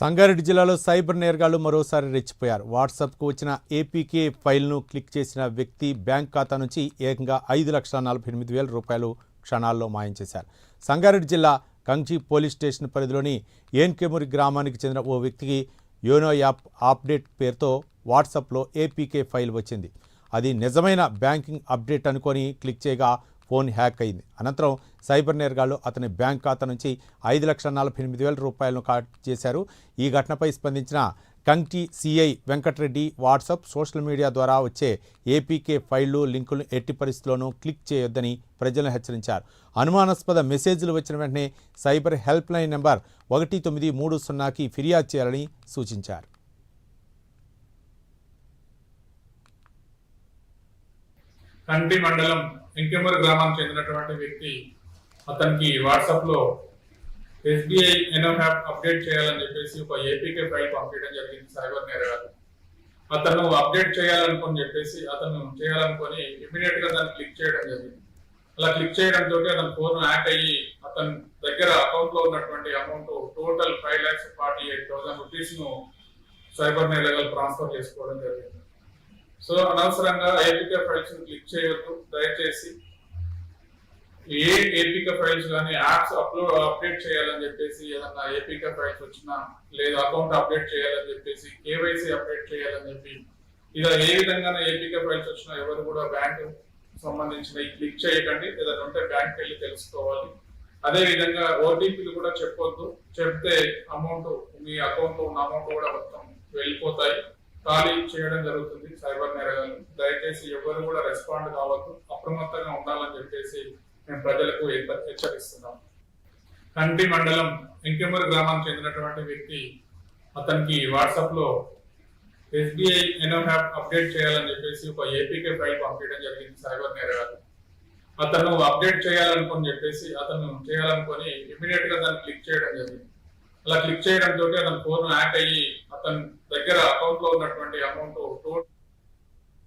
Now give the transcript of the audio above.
సంగారెడ్డి జిల్లాలో సైబర్ నేరగాళ్లు మరోసారి రెచ్చిపోయారు. వాట్సాప్కు వచ్చిన ఏపీకే ఫైల్ను క్లిక్ చేసిన వ్యక్తి బ్యాంక్ ఖాతా నుంచి ఏకంగా 5,48,000 రూపాయలు క్షణాల్లో మాయం చేశారు. సంగారెడ్డి జిల్లా కంచి పోలీస్ స్టేషన్ పరిధిలోని ఏన్కెమురి గ్రామానికి చెందిన ఓ వ్యక్తికి యోనో యాప్ అప్డేట్ పేరుతో వాట్సాప్లో ఏపీకే ఫైల్ వచ్చింది. అది నిజమైన బ్యాంకింగ్ అప్డేట్ అనుకొని క్లిక్ చేయగా ఫోన్ హ్యాక్ అయింది. అనంతరం సైబర్ నేరగాళ్లు అతని బ్యాంక్ ఖాతా నుంచి 5,48,000 రూపాయలను కాట్ చేశారు. ఈ ఘటనపై స్పందించిన కంటి CI Venkatareddy WhatsApp, social media ద్వారా వచ్చే ఏపీకే ఫైళ్లు, లింకులను ఎట్టి పరిస్థితుల్లోనూ క్లిక్ చేయొద్దని ప్రజలను హెచ్చరించారు. అనుమానాస్పద మెసేజ్లు వచ్చిన వెంటనే సైబర్ హెల్ప్ లైన్ నెంబర్ 1930కి ఫిర్యాదు చేయాలని సూచించారు. కంటి మండలం ఎంకెమూరు గ్రామానికి చెందినటువంటి వ్యక్తి అతనికి వాట్సాప్ లో ఎస్బీఐ ఎనో యాప్ అప్డేట్ చేయాలని చెప్పేసి ఒక ఏపీకే ఫైల్ పంపించడం జరిగింది. సైబర్ నేరగాడు అతను అప్డేట్ చేయాలనుకొని ఇమీడియట్ గా దాన్ని క్లిక్ చేయడం జరిగింది. అలా క్లిక్ చేయడంతో అతని ఫోన్ హ్యాక్ అయ్యి అతని దగ్గర అకౌంట్ లో ఉన్నటువంటి అమౌంట్ టోటల్ 5,48,000 రూపీస్ ను సైబర్ నేరగాలు ట్రాన్స్ఫర్ చేసుకోవడం జరిగింది. సో అనవసరంగా ఏపీకే ఫైల్స్ క్లిక్ చేయొద్దు. దయచేసి ఏ ఏపీకే ఫైల్స్ కానీ యాప్స్ అప్డేట్ చేయాలని చెప్పేసి, ఏదన్నా ఏపీకే ఫైల్స్ వచ్చినా లేదా అకౌంట్ అప్డేట్ చేయాలని చెప్పేసి, కేవైసీ అప్డేట్ చేయాలని చెప్పి, ఇలా ఏ విధంగా ఏపీకే ఫైల్స్ వచ్చినా ఎవరు కూడా బ్యాంక్ సంబంధించిన క్లిక్ చేయకండి. ఏదైనా ఉంటే బ్యాంక్ వెళ్ళి తెలుసుకోవాలి. అదే విధంగా ఓటీపీలు కూడా చెప్పొద్దు. చెప్తే అమౌంట్, మీ అకౌంట్ లో ఉన్న అమౌంట్ కూడా మొత్తం వెళ్ళిపోతాయి, ఖాళీ చేయడం జరుగుతుంది సైబర్ నేరగాలు. దయచేసి ఎవరు కూడా రెస్పాండ్ కావద్దు, అప్రమత్తంగా ఉండాలని చెప్పేసి మేము ప్రజలకు హెచ్చరిస్తున్నాం. కంటి మండలం ఎంకెమూరు గ్రామానికి చెందినటువంటి వ్యక్తి అతనికి వాట్సాప్ లో ఎస్బీఐ ఎనో యాప్ అప్డేట్ చేయాలని చెప్పేసి ఒక ఏపీకే ఫైల్ పంపించడం జరిగింది. సైబర్ నేరగాలు అతను అప్డేట్ చేయాలనుకొని ఇమీడియట్ గా దాన్ని క్లిక్ చేయడం జరిగింది. అలా క్లిక్ చేయడంతో అతని ఫోన్ హ్యాక్ అయ్యి అతని దగ్గర అకౌంట్ లో ఉన్నటువంటి అమౌంట్